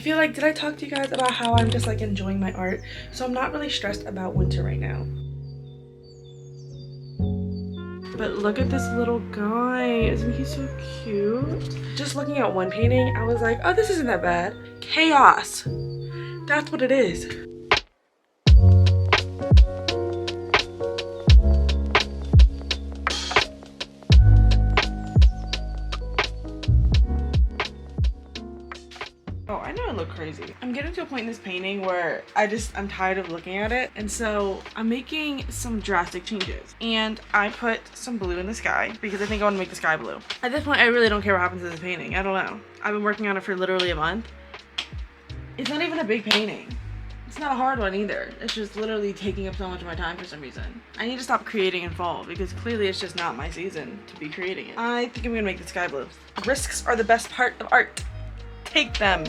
feel like, did I talk to you guys about how I'm just like enjoying my art? So I'm not really stressed about winter right now. But look at this little guy. Isn't he so cute? Just looking at one painting, I was like, oh, this isn't that bad. Chaos. That's what it is. Oh, I know I look crazy. I'm getting to a point in this painting where I'm tired of looking at it. And so I'm making some drastic changes. And I put some blue in the sky because I think I want to make the sky blue. At this point, I really don't care what happens to this painting. I don't know. I've been working on it for literally a month. It's not even a big painting. It's not a hard one either. It's just literally taking up so much of my time for some reason. I need to stop creating in fall because clearly it's just not my season to be creating it. I think I'm gonna make the sky blue. Risks are the best part of art. Take them.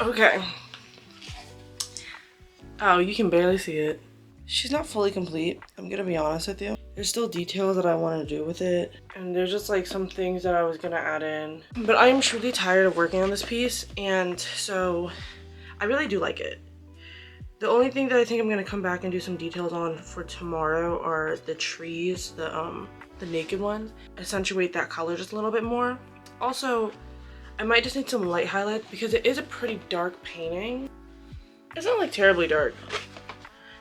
Okay. Oh, you can barely see it. She's not fully complete, I'm gonna be honest with you. There's still details that I want to do with it. And there's just like some things that I was gonna add in. But I am truly tired of working on this piece. And so I really do like it. The only thing that I think I'm gonna come back and do some details on for tomorrow are the trees, the naked ones. Accentuate that color just a little bit more. Also, I might just need some light highlights because it is a pretty dark painting. It's not like terribly dark.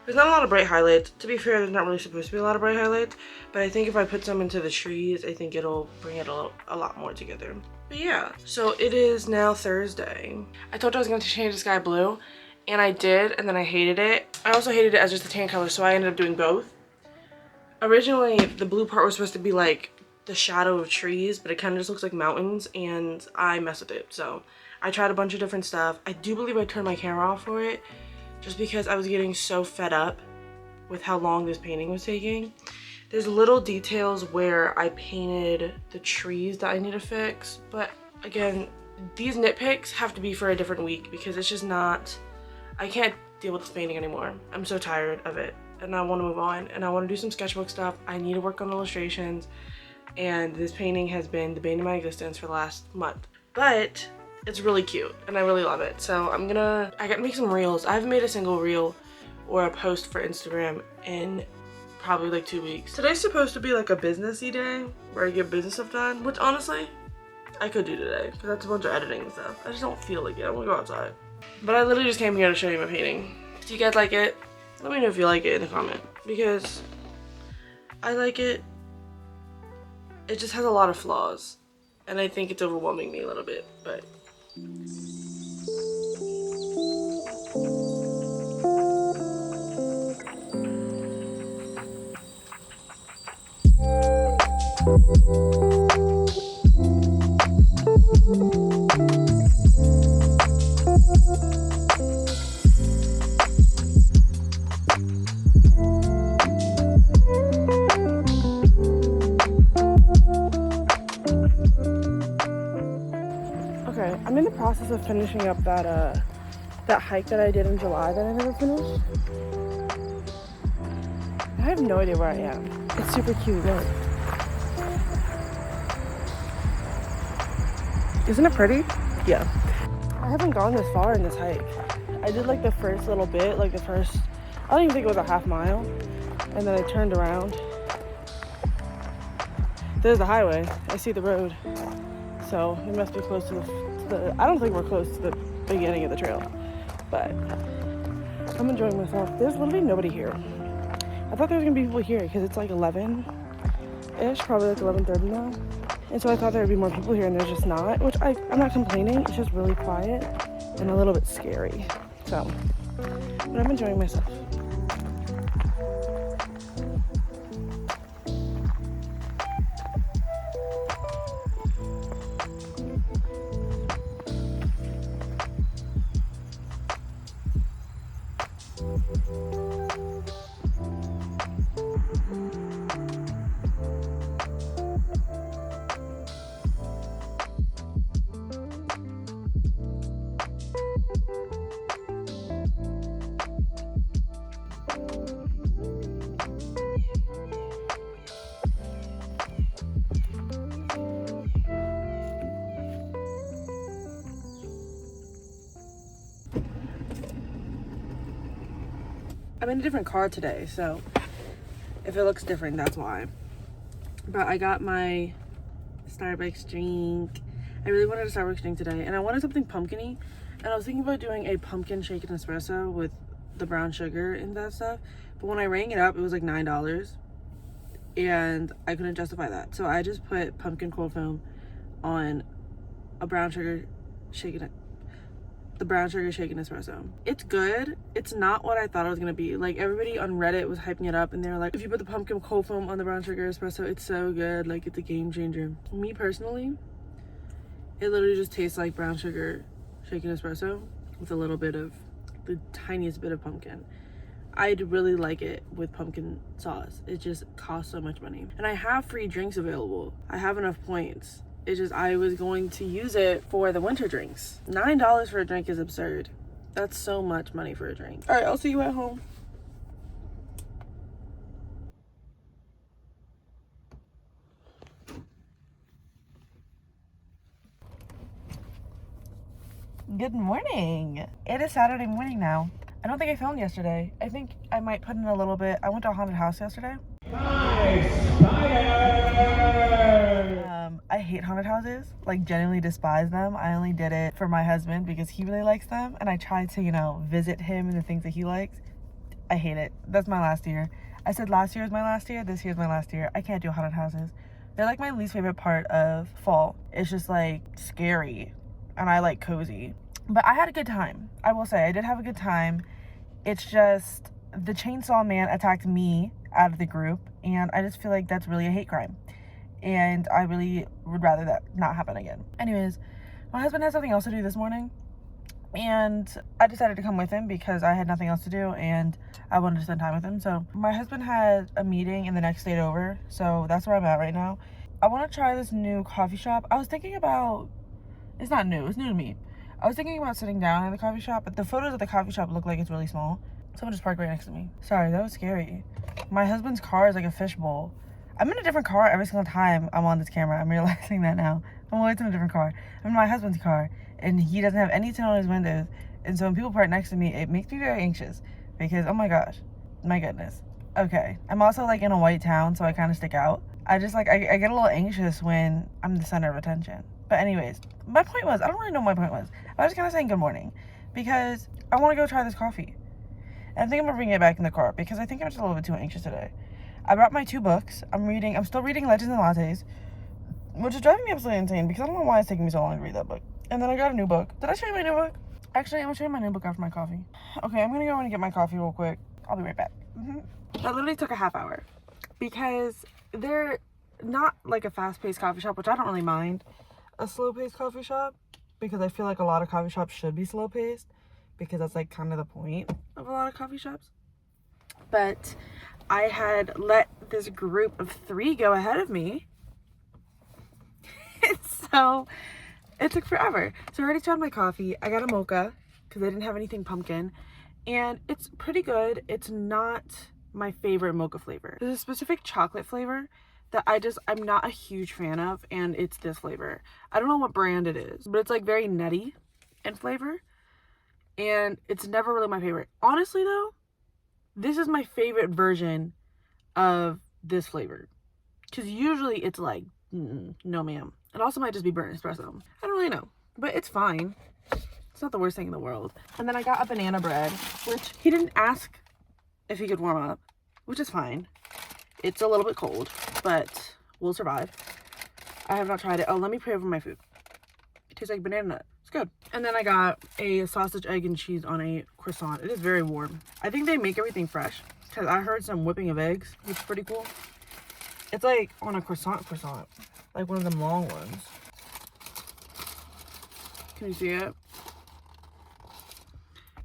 There's not a lot of bright highlights. To be fair, there's not really supposed to be a lot of bright highlights, but I think if I put some into the trees, I think it'll bring it a lot more together. But yeah, so it is now Thursday. I told you I was going to change the sky blue, and I did, and then I hated it. I also hated it as just a tan color, so I ended up doing both. Originally, the blue part was supposed to be like the shadow of trees, but it kind of just looks like mountains, and I messed with it. So I tried a bunch of different stuff. I do believe I turned my camera off for it just because I was getting so fed up with how long this painting was taking. There's little details where I painted the trees that I need to fix, but again, these nitpicks have to be for a different week because it's just not, I can't deal with this painting anymore. I'm so tired of it. and I want to move on, and I want to do some sketchbook stuff. I need to work on illustrations, and this painting has been the bane of my existence for the last month. But it's really cute, and I really love it. So I gotta make some reels. I haven't made a single reel or a post for Instagram in probably like 2 weeks. Today's supposed to be like a businessy day where I get business stuff done, which honestly, I could do today, because that's a bunch of editing and stuff. I just don't feel like it. I want to go outside. But I literally just came here to show you my painting. Do you guys like it? Let me know if you like it in the comment, because I like it. It just has a lot of flaws, and I think it's overwhelming me a little bit, but. Okay, I'm in the process of finishing up that hike that I did in July that I never finished. I have no idea where I am. It's super cute, look. Isn't it pretty? Yeah. I haven't gone this far in this hike. I did like the first little bit, like the first, I don't even think it was a half mile. And then I turned around. There's the highway. I see the road. So we must be close to the I don't think we're close to the beginning of the trail. But I'm enjoying myself. There's literally nobody here. I thought there was gonna be people here because it's like 11-ish, probably like 11:30 now. And so I thought there would be more people here, and there's just not, which I'm not complaining. It's just really quiet and a little bit scary. So, but I'm enjoying myself. I'm in a different car today, so if it looks different, that's why. But I got my Starbucks drink. I really wanted a Starbucks drink today, and I wanted something pumpkin-y, and I was thinking about doing a pumpkin shaken espresso with the brown sugar and that stuff, but when I rang it up, it was like $9, and I couldn't justify that. So I just put pumpkin cold foam on a brown sugar shaken espresso. It's good. It's not what I thought it was gonna be. Like, everybody on Reddit was hyping it up, and they were like, if you put the pumpkin cold foam on the brown sugar espresso, it's so good. Like, it's a game changer. Me personally, it literally just tastes like brown sugar shaken espresso with a little bit of the tiniest bit of pumpkin. I'd really like it with pumpkin sauce. It just costs so much money, and I have free drinks available. I have enough points. It's just I was going to use it for the winter drinks. $9 for a drink is absurd. That's so much money for a drink. All right, I'll see you at home. Good morning. It is Saturday morning now. I don't think I filmed yesterday. I think I might put in a little bit. I went to a haunted house yesterday. I hate haunted houses, like genuinely despise them. I only did it for my husband because he really likes them, and I tried to, you know, visit him and the things that he likes. I hate it. That's my last year. I said last year was my last year, this year's my last year. I can't do haunted houses. They're like my least favorite part of fall. It's just like scary, and I like cozy. But I had a good time. I will say I did have a good time. It's just the chainsaw man attacked me out of the group, and I just feel like that's really a hate crime, and I really would rather that not happen again. Anyways, my husband had something else to do this morning, and I decided to come with him because I had nothing else to do and I wanted to spend time with him. So my husband had a meeting in the next state over, so that's where I'm at right now. I want to try this new coffee shop. I was thinking about, it's not new, it's new to me. I was thinking about sitting down in the coffee shop, but the photos of the coffee shop look like it's really small. Someone just parked right next to me. Sorry, that was scary. My husband's car is like a fishbowl. I'm in a different car every single time I'm on this camera. I'm realizing that now. I'm always in a different car. I'm in my husband's car, and he doesn't have any tint on his windows. And so when people park next to me, it makes me very anxious because, oh my gosh, my goodness. Okay, I'm also like in a white town, so I kind of stick out. I just like, I get a little anxious when I'm the center of attention. But anyways, my point was, I don't really know what my point was. I was kind of saying good morning because I want to go try this coffee. And I think I'm gonna bring it back in the car because I think I'm just a little bit too anxious today. I brought my 2 books. I'm still reading Legends and Lattes, which is driving me absolutely insane because I don't know why it's taking me so long to read that book. And then I got a new book. Did I show you my new book? Actually, I'm gonna show you my new book after my coffee. Okay, I'm gonna go and get my coffee real quick. I'll be right back. That literally took a half hour because they're not like a fast-paced coffee shop, which I don't really mind a slow-paced coffee shop because I feel like a lot of coffee shops should be slow-paced because that's like kind of the point of a lot of coffee shops. But I had let this group of 3 go ahead of me. So it took forever. So I already tried my coffee. I got a mocha because I didn't have anything pumpkin. And it's pretty good. It's not my favorite mocha flavor. There's a specific chocolate flavor that I'm not a huge fan of, and it's this flavor. I don't know what brand it is, but it's like very nutty in flavor. And it's never really my favorite. Honestly though, this is my favorite version of this flavor. Because usually it's like, no ma'am. It also might just be burnt espresso. I don't really know. But it's fine. It's not the worst thing in the world. And then I got a banana bread, which he didn't ask if he could warm up, which is fine. It's a little bit cold, but we'll survive. I have not tried it. Oh, let me pray over my food. It tastes like banana nut. It's good. And then I got a sausage, egg, and cheese on a croissant. It is very warm. I think they make everything fresh because I heard some whipping of eggs, which is pretty cool. It's like on a croissant, like one of them long ones. Can you see it?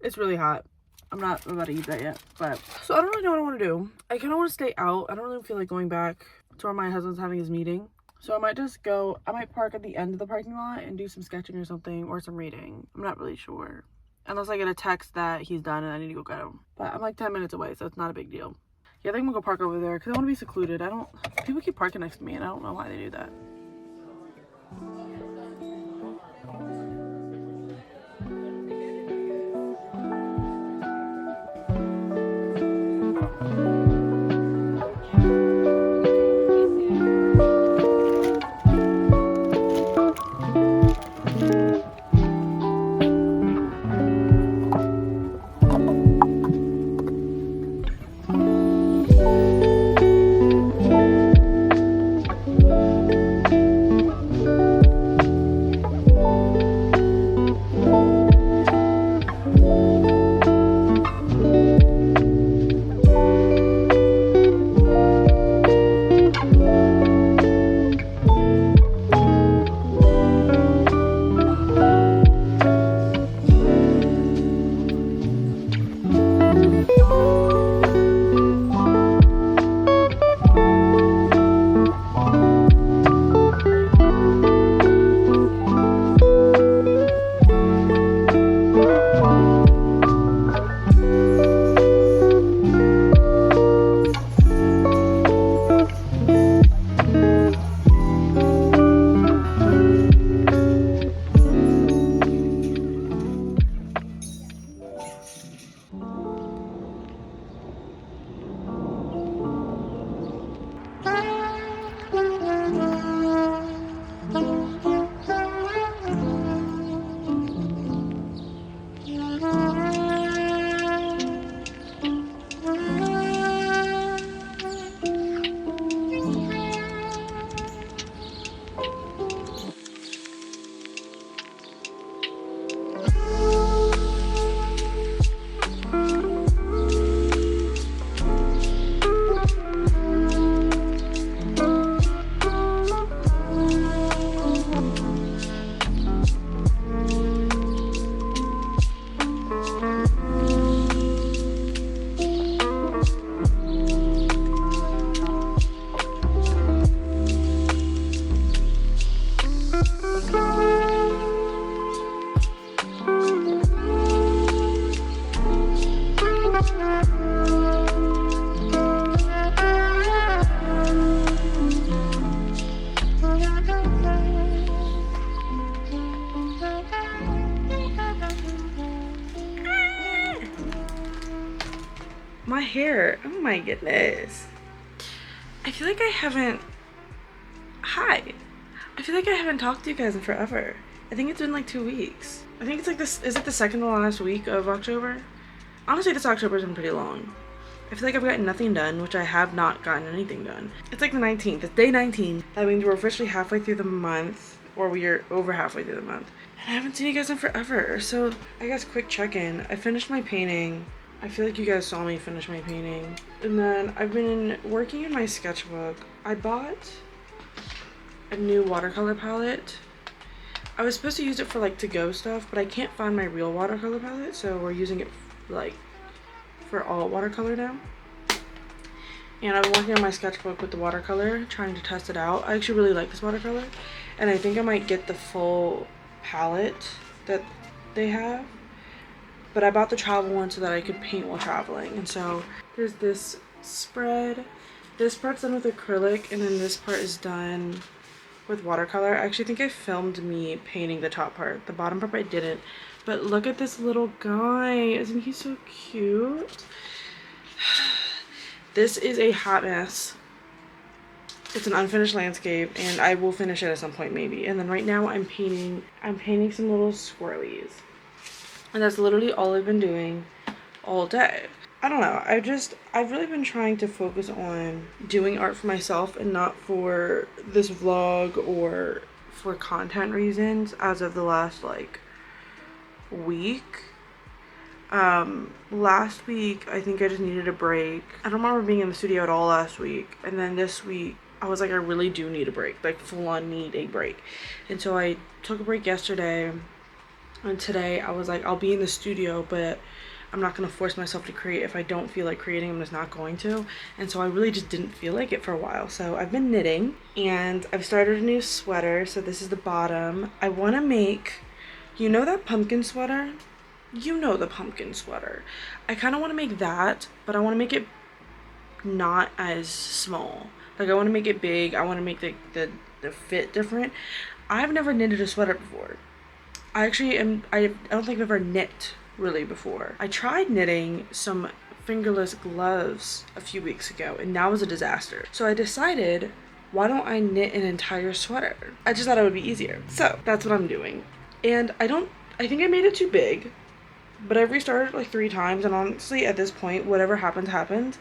It's really hot. I'm not about to eat that yet, but so I don't really know what I want to do. I kind of want to stay out. I don't really feel like going back to where my husband's having his meeting. So I might just go, I might park at the end of the parking lot and do some sketching or something, or some reading. I'm not really sure. Unless I get a text that he's done and I need to go get him. But I'm like 10 minutes away, so it's not a big deal. Yeah, I think I'm gonna go park over there because I want to be secluded. People keep parking next to me and I don't know why they do that. hair. Oh my goodness. I feel like I haven't... Hi. I feel like I haven't talked to you guys in forever. I think it's been like 2 weeks. I think it's like this... Is it the second to last week of October? Honestly, this October's been pretty long. I feel like I've gotten nothing done, which I have not gotten anything done. It's like the 19th. It's day 19. That means we're officially halfway through the month. Or we are over halfway through the month. And I haven't seen you guys in forever. So, I guess quick check-in. I finished my painting. I feel like you guys saw me finish my painting. And then I've been working in my sketchbook. I bought a new watercolor palette. I was supposed to use it for like to-go stuff, but I can't find my real watercolor palette, so we're using it like for all watercolor now. And I've been working on my sketchbook with the watercolor, trying to test it out. I actually really like this watercolor, and I think I might get the full palette that they have. But I bought the travel one so that I could paint while traveling. And so there's this spread. This part's done with acrylic, and then this part is done with watercolor. I actually think I filmed me painting the top part. The bottom part I didn't. But look at this little guy. Isn't he so cute? This is a hot mess. It's an unfinished landscape, and I will finish it at some point maybe. And then right now I'm painting some little squirrelies. And that's literally all I've been doing all day. I don't know. I've really been trying to focus on doing art for myself and not for this vlog or for content reasons as of the last like week. Last week I think I just needed a break. I don't remember being in the studio at all last week, and then this week I was like, I really do need a break, like full on need a break. And so I took a break yesterday, and today I was like, I'll be in the studio, but I'm not gonna force myself to create. If I don't feel like creating, I'm just not going to. And so I really just didn't feel like it for a while. So I've been knitting, and I've started a new sweater. So this is the bottom. I want to make, you know that pumpkin sweater? You know the pumpkin sweater. I kind of want to make that, but I want to make it not as small. Like I want to make it big. I want to make the fit different. I've never knitted a sweater before. I don't think I've ever knit really before. I tried knitting some fingerless gloves a few weeks ago, and that was a disaster. So I decided, why don't I knit an entire sweater? I just thought it would be easier. So that's what I'm doing. And I think I made it too big, but I've restarted like 3 times, and honestly at this point, whatever happens, happens.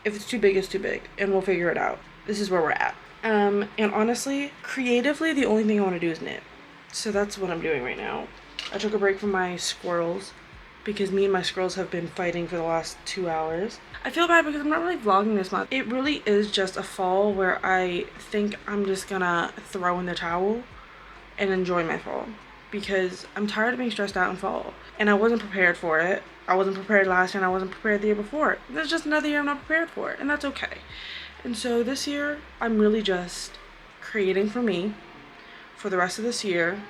If it's too big, it's too big, and we'll figure it out. This is where we're at. And honestly, creatively, the only thing I want to do is knit. So that's what I'm doing right now. I took a break from my squirrels because me and my squirrels have been fighting for the last 2 hours. I feel bad because I'm not really vlogging this month. It really is just a fall where I think I'm just gonna throw in the towel and enjoy my fall, because I'm tired of being stressed out in fall, and I wasn't prepared for it. I wasn't prepared last year, and I wasn't prepared the year before. There's just another year I'm not prepared for it, and that's okay. And so this year, I'm really just creating for me for the rest of this year.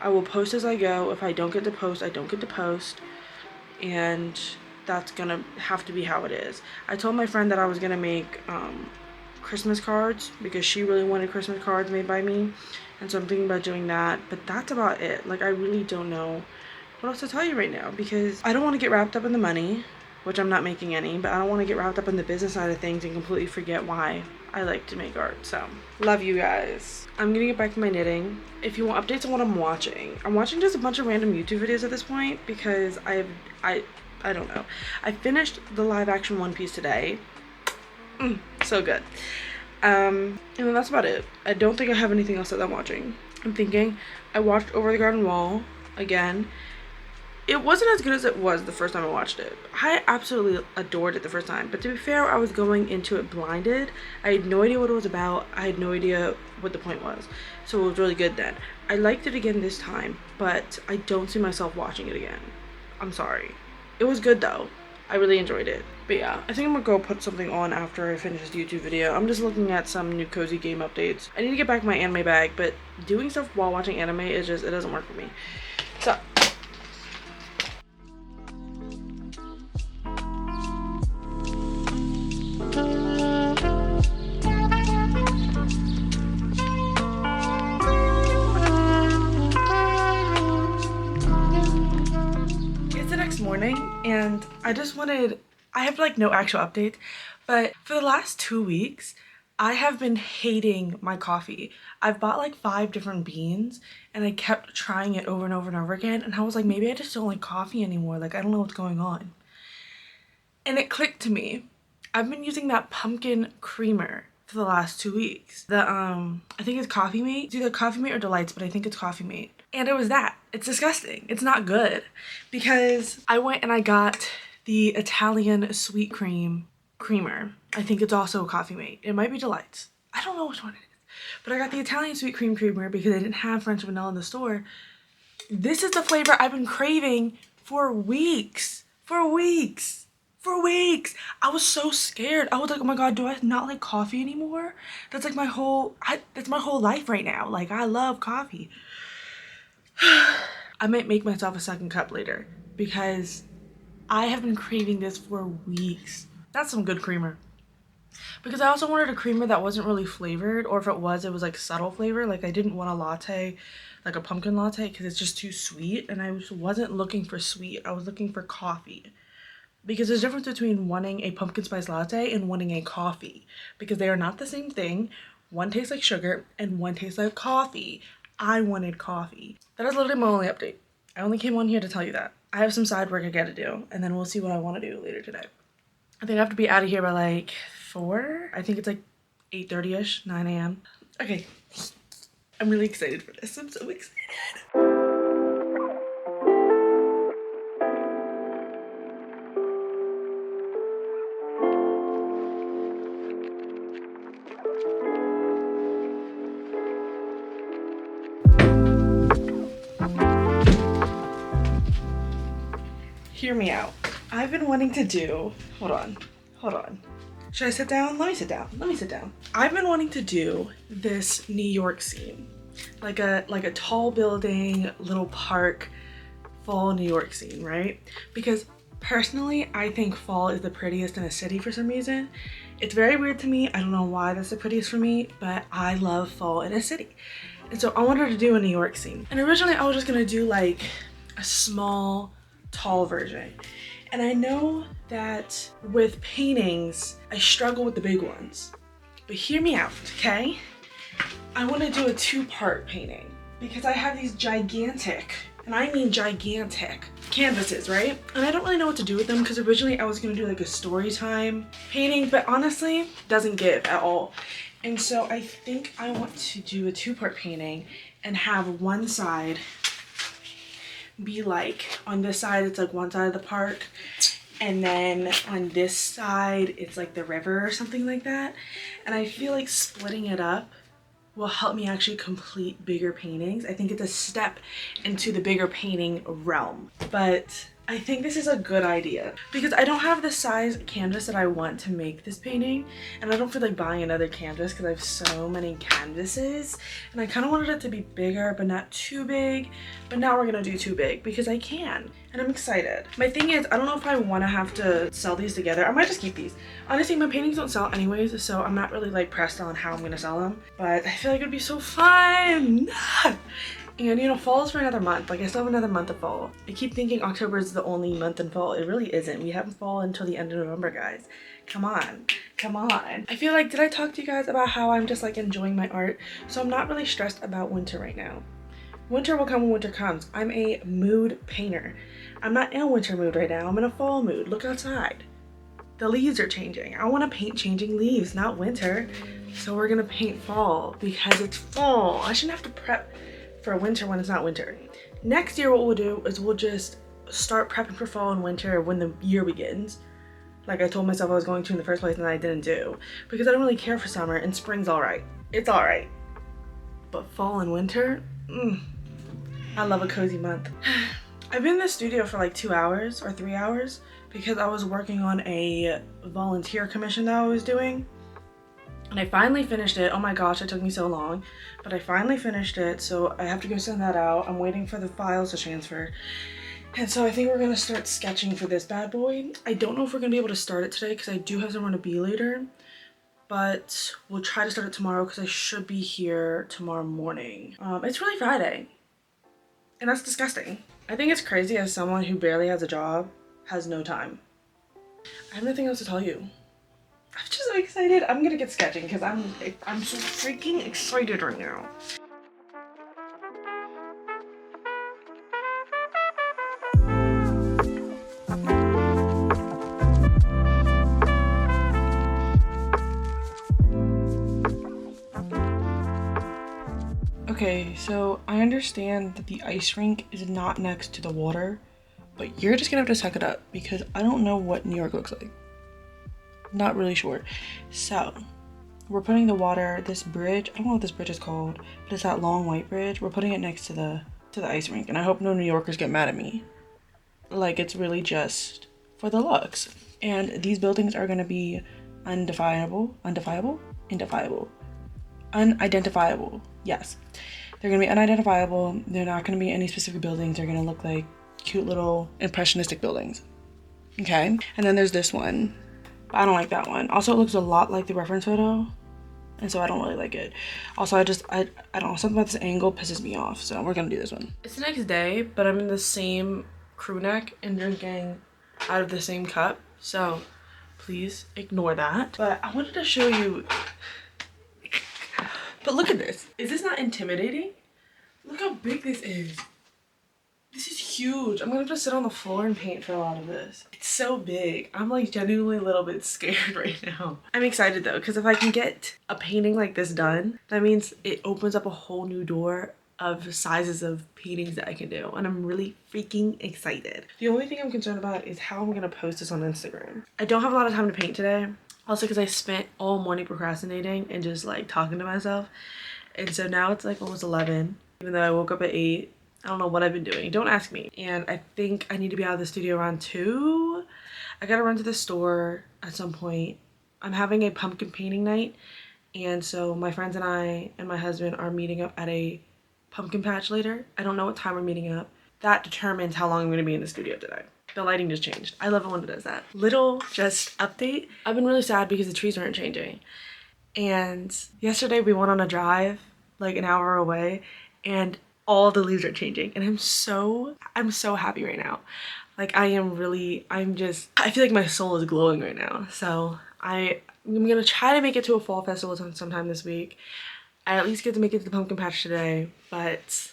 I will post as I go. If I don't get to post, I don't get to post. And that's gonna have to be how it is. I told my friend that I was gonna make Christmas cards because she really wanted Christmas cards made by me. And so I'm thinking about doing that. But that's about it. Like, I really don't know what else to tell you right now, because I don't want to get wrapped up in the money, which I'm not making any, but I don't want to get wrapped up in the business side of things and completely forget why I like to make art. So love you guys. I'm gonna get back to my knitting. If you want updates on what I'm watching just a bunch of random YouTube videos at this point, because I don't know. I finished the live action One Piece today. So good. And then that's about it. I don't think I have anything else that I'm watching. I'm thinking I watched Over the Garden Wall again. It wasn't as good as it was the first time I watched it. I absolutely adored it the first time. But to be fair, I was going into it blinded. I had no idea what it was about. I had no idea what the point was. So it was really good then. I liked it again this time, but I don't see myself watching it again. I'm sorry. It was good though. I really enjoyed it. But yeah, I think I'm gonna go put something on after I finish this YouTube video. I'm just looking at some new cozy game updates. I need to get back my anime bag, but doing stuff while watching anime is just, it doesn't work for me. So morning, and I just wanted I have like no actual updates, but for the last 2 weeks, I have been hating my coffee. I've bought like 5 different beans and I kept trying it over and over and over again. And I was like, maybe I just don't like coffee anymore. Like, I don't know what's going on. And it clicked to me. I've been using that pumpkin creamer for the last 2 weeks. I think it's Coffee Mate. It's either Coffee Mate or Delights, but I think it's Coffee Mate. And it was that. It's disgusting. It's not good. Because I went and I got the Italian sweet cream creamer. I think it's also Coffee Mate. It might be Delights. I don't know which one it is. But I got the Italian sweet cream creamer because I didn't have French vanilla in the store. This is the flavor I've been craving for weeks. For weeks. I was so scared. I was like, oh my god, do I not like coffee anymore? That's like my whole life right now. Like, I love coffee. I might make myself a second cup later because I have been craving this for weeks. That's some good creamer. Because I also wanted a creamer that wasn't really flavored, or if it was like subtle flavor. Like, I didn't want a latte, like a pumpkin latte, because it's just too sweet, and I just wasn't looking for sweet. I was looking for coffee. Because there's a difference between wanting a pumpkin spice latte and wanting a coffee, because they are not the same thing. One tastes like sugar and one tastes like coffee. I wanted coffee. That is literally my only update. I only came on here to tell you that. I have some side work I gotta do, and then we'll see what I want to do later today. I think I have to be out of here by like 4. I think it's like 8:30ish, 9 a.m. Okay, I'm really excited for this. I'm so excited. Hear me out. I've been wanting to do, hold on. Should I sit down? Let me sit down. I've been wanting to do this New York scene. Like a tall building, little park, fall New York scene, right? Because personally, I think fall is the prettiest in a city for some reason. It's very weird to me. I don't know why that's the prettiest for me, but I love fall in a city. And so I wanted to do a New York scene. And originally I was just gonna do like a small, tall version. And I know that with paintings, I struggle with the big ones. But hear me out, okay? I want to do a 2-part painting because I have these gigantic, and I mean gigantic, canvases, right? And I don't really know what to do with them because originally I was going to do like a story time painting, but honestly, doesn't give at all. And so I think I want to do a 2-part painting and have one side be like, on this side it's like one side of the park, and then on this side it's like the river or something like that. And I feel like splitting it up will help me actually complete bigger paintings. I think it's a step into the bigger painting realm, but I think this is a good idea because I don't have the size canvas that I want to make this painting, and I don't feel like buying another canvas because I have so many canvases, and I kind of wanted it to be bigger but not too big. But now we're gonna do too big because I can, and I'm excited. My thing is, I don't know if I want to have to sell these together. I might just keep these. Honestly, my paintings don't sell anyways, so I'm not really like pressed on how I'm gonna sell them, but I feel like it'd be so fun. And you know, fall is for another month. Like, I still have another month of fall. I keep thinking October is the only month in fall. It really isn't. We haven't fall until the end of November, guys. Come on. I feel like, did I talk to you guys about how I'm just like enjoying my art? So I'm not really stressed about winter right now. Winter will come when winter comes. I'm a mood painter. I'm not in a winter mood right now. I'm in a fall mood. Look outside. The leaves are changing. I want to paint changing leaves, not winter. So we're gonna paint fall because it's fall. I shouldn't have to prep for winter when it's not winter. Next year what we'll do is we'll just start prepping for fall and winter when the year begins, like I told myself I was going to in the first place and I didn't do, because I don't really care for summer, and spring's alright. It's alright. But fall and winter, I love a cozy month. I've been in the studio for like 2 hours or 3 hours because I was working on a volunteer commission that I was doing. And I finally finished it. Oh my gosh, it took me so long, but I finally finished it, so I have to go send that out. I'm waiting for the files to transfer. And so I think we're gonna start sketching for this bad boy. I don't know if we're gonna be able to start it today because I do have somewhere to be later, but we'll try to start it tomorrow because I should be here tomorrow morning. It's really Friday, and that's disgusting. I think it's crazy as someone who barely has a job has no time. I have nothing else to tell you. I'm just so excited. I'm gonna get sketching because I'm so freaking excited right now. Okay, so I understand that the ice rink is not next to the water, but you're just gonna have to suck it up because I don't know what New York looks like. Not really sure. So we're putting the water, this bridge, I don't know what this bridge is called, but it's that long white bridge. We're putting it next to the ice rink, and I hope no New Yorkers get mad at me. Like, it's really just for the looks. And these buildings are gonna be unidentifiable. Yes, they're gonna be unidentifiable. They're not gonna be any specific buildings. They're gonna look like cute little impressionistic buildings. Okay, and then there's this one. I don't like that one. Also, it looks a lot like the reference photo, and so I don't really like it. Also, I don't know, something about this angle pisses me off, so we're gonna do this one. It's the next day, but I'm in the same crew neck and drinking out of the same cup, so please ignore that. But I wanted to show you, but look at this. Is this not intimidating? Look how big this is. This is huge. I'm gonna have to sit on the floor and paint for a lot of this. It's so big. I'm like genuinely a little bit scared right now. I'm excited though, because if I can get a painting like this done, that means it opens up a whole new door of sizes of paintings that I can do. And I'm really freaking excited. The only thing I'm concerned about is how I'm gonna post this on Instagram. I don't have a lot of time to paint today. Also because I spent all morning procrastinating and just like talking to myself. And so now it's like almost 11, even though I woke up at 8. I don't know what I've been doing. Don't ask me. And I think I need to be out of the studio around 2. I gotta run to the store at some point. I'm having a pumpkin painting night. And so my friends and I and my husband are meeting up at a pumpkin patch later. I don't know what time we're meeting up. That determines how long I'm gonna be in the studio today. The lighting just changed. I love it when it does that. Little just update. I've been really sad because the trees weren't changing. And yesterday we went on a drive like an hour away, and all the leaves are changing, and I'm so happy right now. Like I feel like my soul is glowing right now. So I'm gonna try to make it to a fall festival sometime this week. I at least get to make it to the pumpkin patch today, but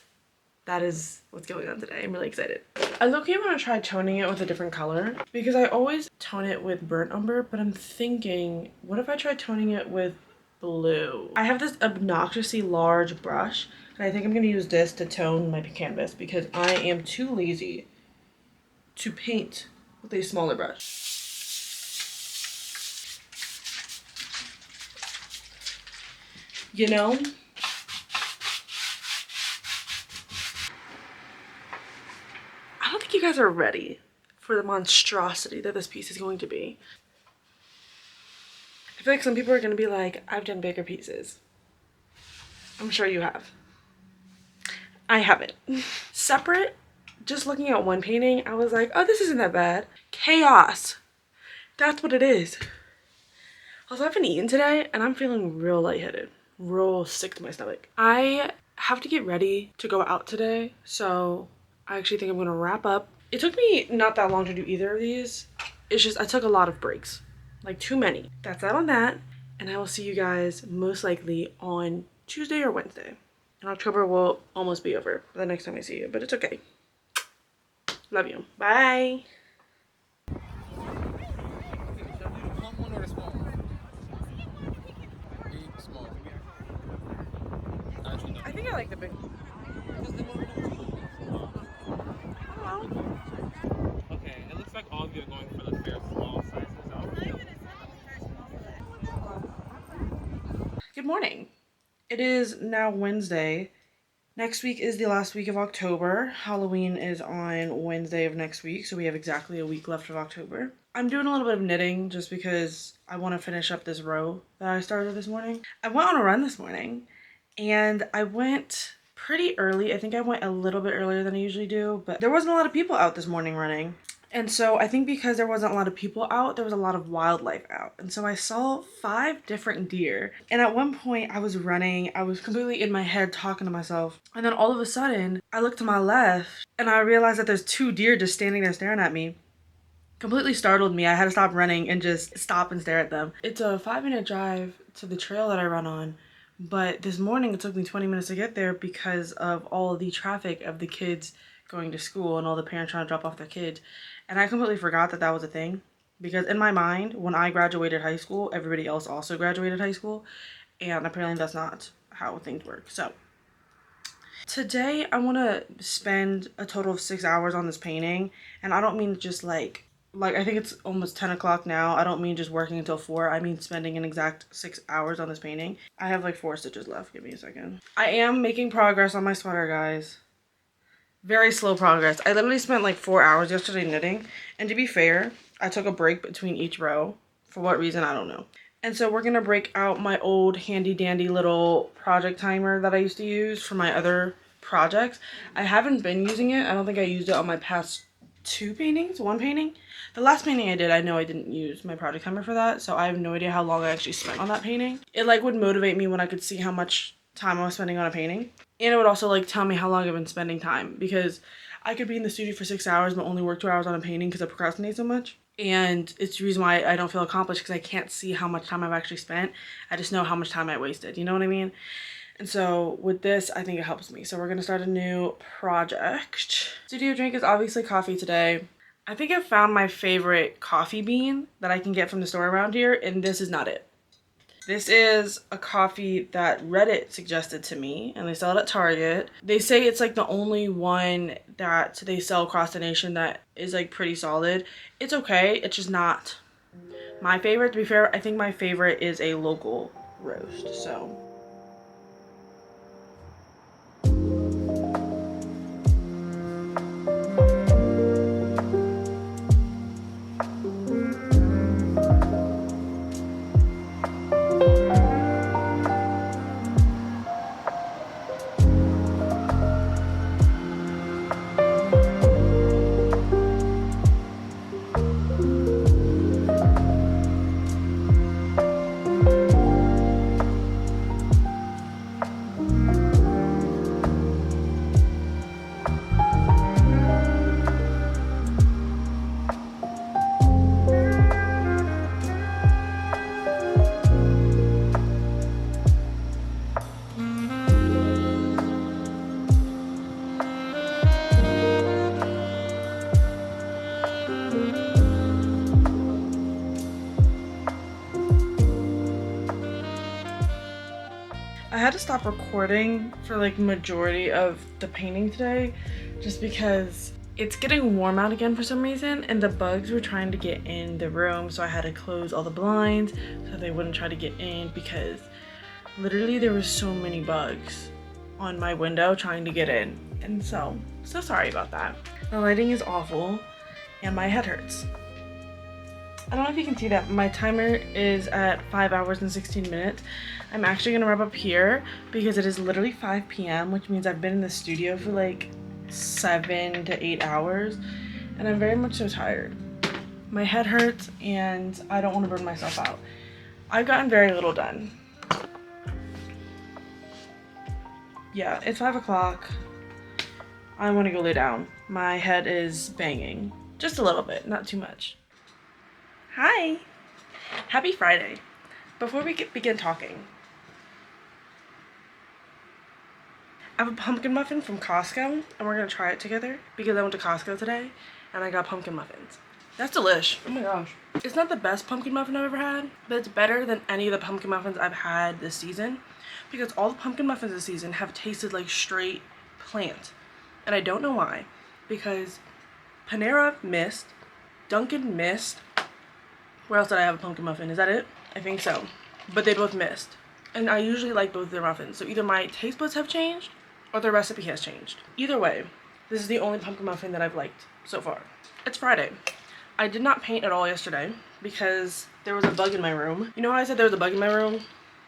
that is what's going on today. I'm really excited. I low-key want to try toning it with a different color because I always tone it with burnt umber, but I'm thinking, what if I try toning it with blue? I have this obnoxiously large brush, and I think I'm going to use this to tone my canvas because I am too lazy to paint with a smaller brush. You know? I don't think you guys are ready for the monstrosity that this piece is going to be. I feel like some people are going to be like, I've done bigger pieces. I'm sure you have. I haven't. Separate, just looking at one painting, I was like, oh, this isn't that bad. Chaos. That's what it is. Also, I haven't eaten today, and I'm feeling real lightheaded. Real sick to my stomach. I have to get ready to go out today, so I actually think I'm gonna wrap up. It took me not that long to do either of these. It's just I took a lot of breaks, like too many. That's that on that, and I will see you guys most likely on Tuesday or Wednesday. And October will almost be over by the next time I see you, but it's okay. Love you. Bye. I think I like the big. Okay, it looks like all of you are going for like very small sizes. Good morning. It is now Wednesday. Next week is the last week of October. Halloween is on Wednesday of next week, so we have exactly a week left of October. I'm doing a little bit of knitting just because I want to finish up this row that I started this morning. I went on a run this morning, and I went pretty early. I think I went a little bit earlier than I usually do, but there wasn't a lot of people out this morning running. And so I think because there wasn't a lot of people out, there was a lot of wildlife out. And so I saw 5 different deer. And at one point I was running, I was completely in my head talking to myself. And then all of a sudden I looked to my left and I realized that there's 2 deer just standing there staring at me. completely startled me. I had to stop running and just stop and stare at them. It's a 5-minute drive to the trail that I run on, but this morning it took me 20 minutes to get there because of all the traffic of the kids going to school and all the parents trying to drop off their kids. And I completely forgot that that was a thing, because in my mind, when I graduated high school, everybody else also graduated high school, and apparently that's not how things work. So today I want to spend a total of 6 hours on this painting, and I don't mean just like I think it's almost 10 o'clock now. I don't mean just working until 4. I mean spending an exact 6 hours on this painting. I have like 4 stitches left. Give me a second. I am making progress on my sweater, guys. Very slow progress. I literally spent like 4 hours yesterday knitting, and to be fair, I took a break between each row. For what reason, I don't know. And so we're gonna break out my old handy dandy little project timer that I used to use for my other projects. I haven't been using it. I don't think I used it on my past 2 paintings, 1 painting. The last painting I did, I know I didn't use my project timer for that, so I have no idea how long I actually spent on that painting. It like would motivate me when I could see how much time I was spending on a painting, and it would also like tell me how long I've been spending time, because I could be in the studio for 6 hours but only work 2 hours on a painting because I procrastinate so much. And it's the reason why I don't feel accomplished, because I can't see how much time I've actually spent. I just know how much time I wasted, you know what I mean? And so with this, I think it helps me. So we're gonna start a new project. Studio drink is obviously coffee today. I think I found my favorite coffee bean that I can get from the store around here, and this is not it. This is a coffee that Reddit suggested to me, and they sell it at Target. They say it's like the only one that they sell across the nation that is like pretty solid. It's okay, it's just not my favorite. To be fair, I think my favorite is a local roast, so. I had to stop recording for like majority of the painting today just because it's getting warm out again for some reason, and the bugs were trying to get in the room, so I had to close all the blinds so they wouldn't try to get in, because literally there were so many bugs on my window trying to get in. And so sorry about that. The lighting is awful and my head hurts. I don't know if you can see that my timer is at 5 hours and 16 minutes. I'm actually gonna wrap up here because it is literally 5 p.m., which means I've been in the studio for like 7 to 8 hours, and I'm very much so tired. My head hurts and I don't want to burn myself out. I've gotten very little done. Yeah, it's 5 o'clock. I want to go lay down. My head is banging. Just a little bit, not too much. Hi! Happy Friday. Before we begin talking, I have a pumpkin muffin from Costco, and we're gonna try it together because I went to Costco today and I got pumpkin muffins. That's delish. Oh my gosh. It's not the best pumpkin muffin I've ever had, but it's better than any of the pumpkin muffins I've had this season, because all the pumpkin muffins this season have tasted like straight plant. And I don't know why, because Panera missed, Dunkin' missed. Where else did I have a pumpkin muffin? Is that it? I think so. But they both missed. And I usually like both of their muffins. So either my taste buds have changed or the recipe has changed. Either way, this is the only pumpkin muffin that I've liked so far. It's Friday. I did not paint at all yesterday because there was a bug in my room. You know how I said there was a bug in my room?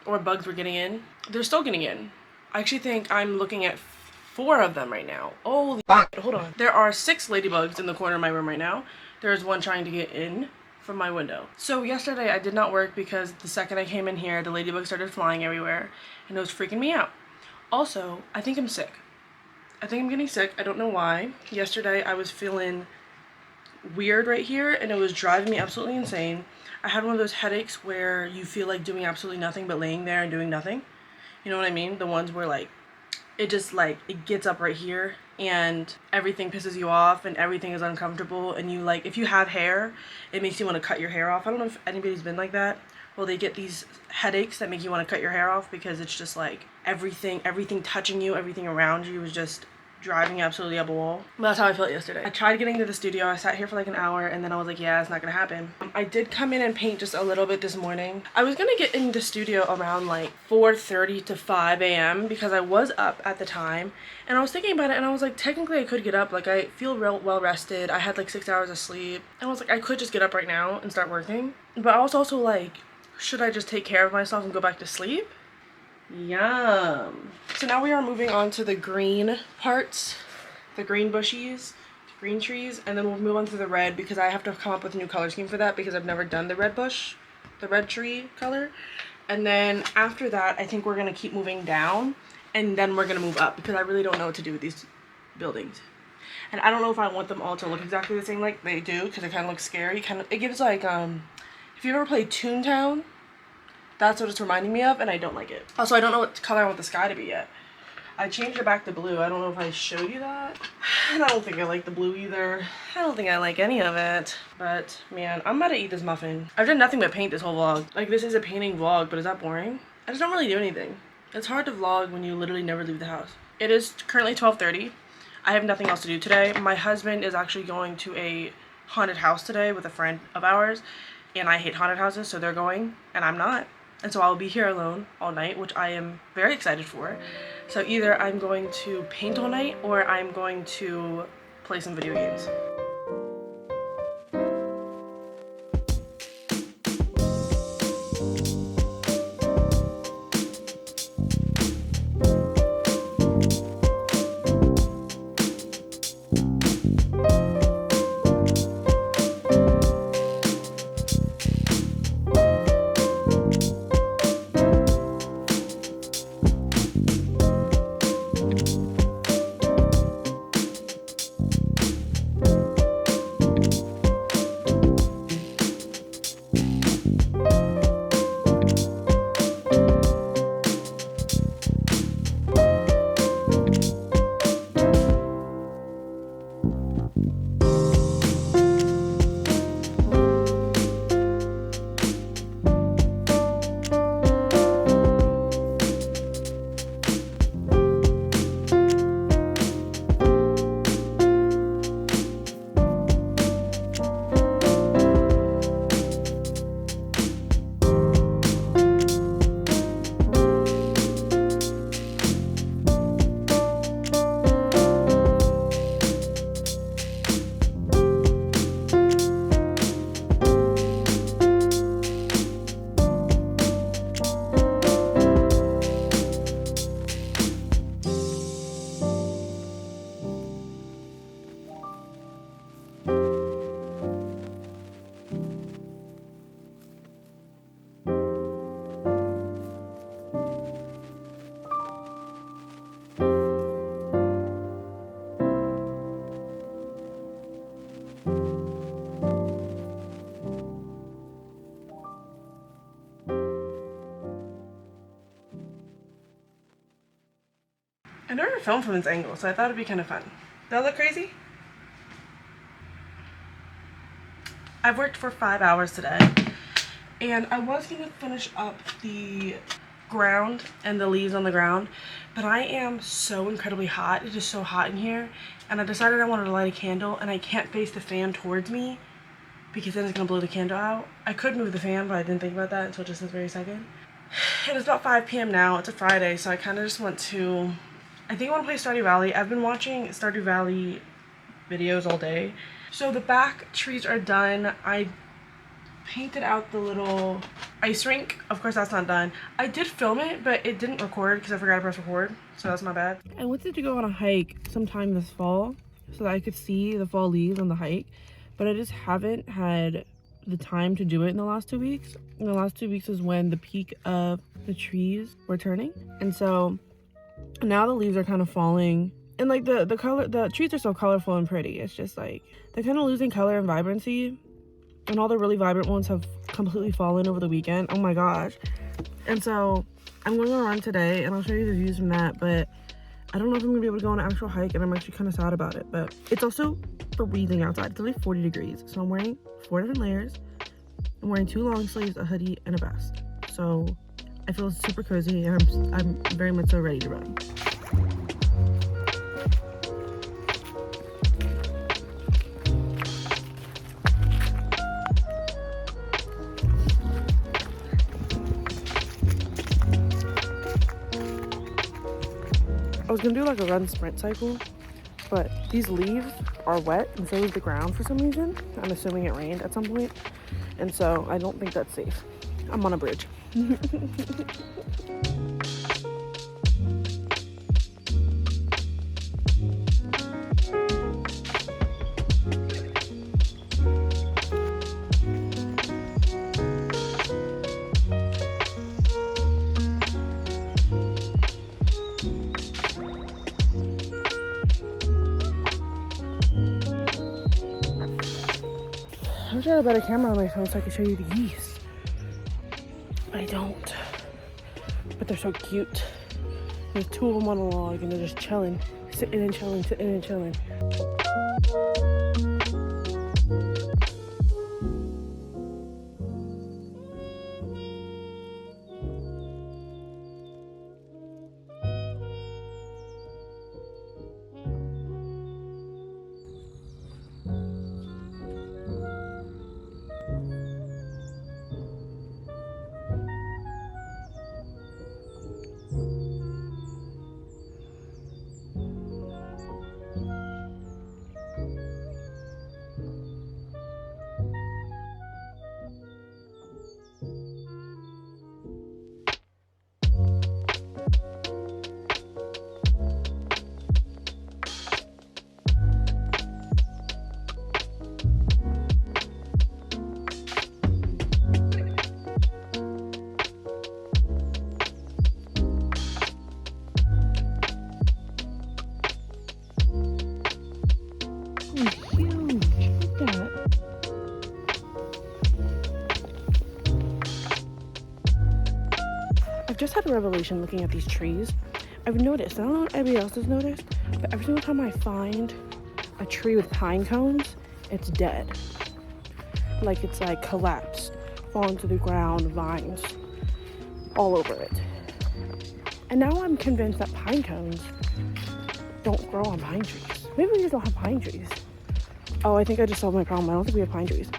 Or bugs were getting in? They're still getting in. I actually think I'm looking at 4 of them right now. Holy shit, hold on. There are 6 ladybugs in the corner of my room right now. There's one trying to get in from my window. So yesterday I did not work because the second I came in here, the ladybugs started flying everywhere and it was freaking me out. Also, I think I'm sick. I think I'm getting sick. I don't know why. Yesterday I was feeling weird right here, and it was driving me absolutely insane. I had one of those headaches where you feel like doing absolutely nothing but laying there and doing nothing. You know what I mean? The ones where like it just like it gets up right here and everything pisses you off and everything is uncomfortable, and you like, if you have hair, it makes you want to cut your hair off. I don't know if anybody's been like that. Well, they get these headaches that make you want to cut your hair off because it's just like everything touching you, everything around you is just driving absolutely up a wall. But that's how I felt yesterday. I tried getting to the studio. I sat here for like an hour and then I was like, yeah, it's not gonna happen. I did come in and paint just a little bit this morning. I was gonna get in the studio around like 4:30 to 5 a.m. because I was up at the time, and I was thinking about it and I was like, technically I could get up. Like, I feel real well rested. I had like 6 hours of sleep, and I was like, I could just get up right now and start working. But I was also like, should I just take care of myself and go back to sleep? Yum. So now we are moving on to the green parts, the green bushies, green trees, and then we'll move on to the red because I have to come up with a new color scheme for that because I've never done the red bush, the red tree color. And then after that, I think we're gonna keep moving down, and then we're gonna move up because I really don't know what to do with these buildings. And I don't know if I want them all to look exactly the same like they do because it kind of looks scary. It gives like, if you ever played Toontown, that's what it's reminding me of, and I don't like it. Also, I don't know what color I want the sky to be yet. I changed it back to blue. I don't know if I showed you that. And I don't think I like the blue either. I don't think I like any of it. But, man, I'm about to eat this muffin. I've done nothing but paint this whole vlog. Like, this is a painting vlog, but is that boring? I just don't really do anything. It's hard to vlog when you literally never leave the house. It is currently 12:30. I have nothing else to do today. My husband is actually going to a haunted house today with a friend of ours. And I hate haunted houses, so they're going, and I'm not. And so I'll be here alone all night, which I am very excited for. So either I'm going to paint all night or I'm going to play some video games. I never filmed from this angle, so I thought it'd be kind of fun. Does that look crazy? I've worked for 5 hours today, and I was gonna finish up the ground and the leaves on the ground, but I am so incredibly hot. It is so hot in here, and I decided I wanted to light a candle, and I can't face the fan towards me because then it's gonna blow the candle out. I could move the fan, but I didn't think about that until just this very second. It is about 5 p.m. now. It's a Friday, so I kind of just want to, I think I want to play Stardew Valley. I've been watching Stardew Valley videos all day. So the back trees are done. I painted out the little ice rink. Of course, that's not done. I did film it, but it didn't record because I forgot to press record. So that's my bad. I wanted to go on a hike sometime this fall so that I could see the fall leaves on the hike, but I just haven't had the time to do it in the last 2 weeks. In the last 2 weeks is when the peak of the trees were turning. And so now the leaves are kind of falling And like the color, the trees are so colorful and pretty. It's just like they're kind of losing color and vibrancy, and all the really vibrant ones have completely fallen over the weekend. Oh my gosh. And so I'm going on a run today, and I'll show you the views from that, but I don't know if I'm gonna be able to go on an actual hike, and I'm actually kind of sad about it. But it's also freezing outside. It's only 40 degrees, so I'm wearing 4 different layers. I'm wearing 2 long sleeves, a hoodie, and a vest. So I feel super cozy, and I'm very much so ready to run. I was gonna do like a run sprint cycle, but these leaves are wet and so is the ground for some reason. I'm assuming it rained at some point, and so I don't think that's safe. I'm on a bridge. I wish I had a better camera on my phone so I could show you the geese. But I don't. But they're so cute. There's 2 of them on a log and they're just chilling. Sitting and chilling, sitting and chilling. I've just had a revelation looking at these trees. I've noticed, I don't know if anybody else has noticed, but every single time I find a tree with pine cones, it's dead. Like it's like collapsed, fallen to the ground, vines all over it. And now I'm convinced that pine cones don't grow on pine trees. Maybe we just don't have pine trees. Oh, I think I just solved my problem. I don't think we have pine trees.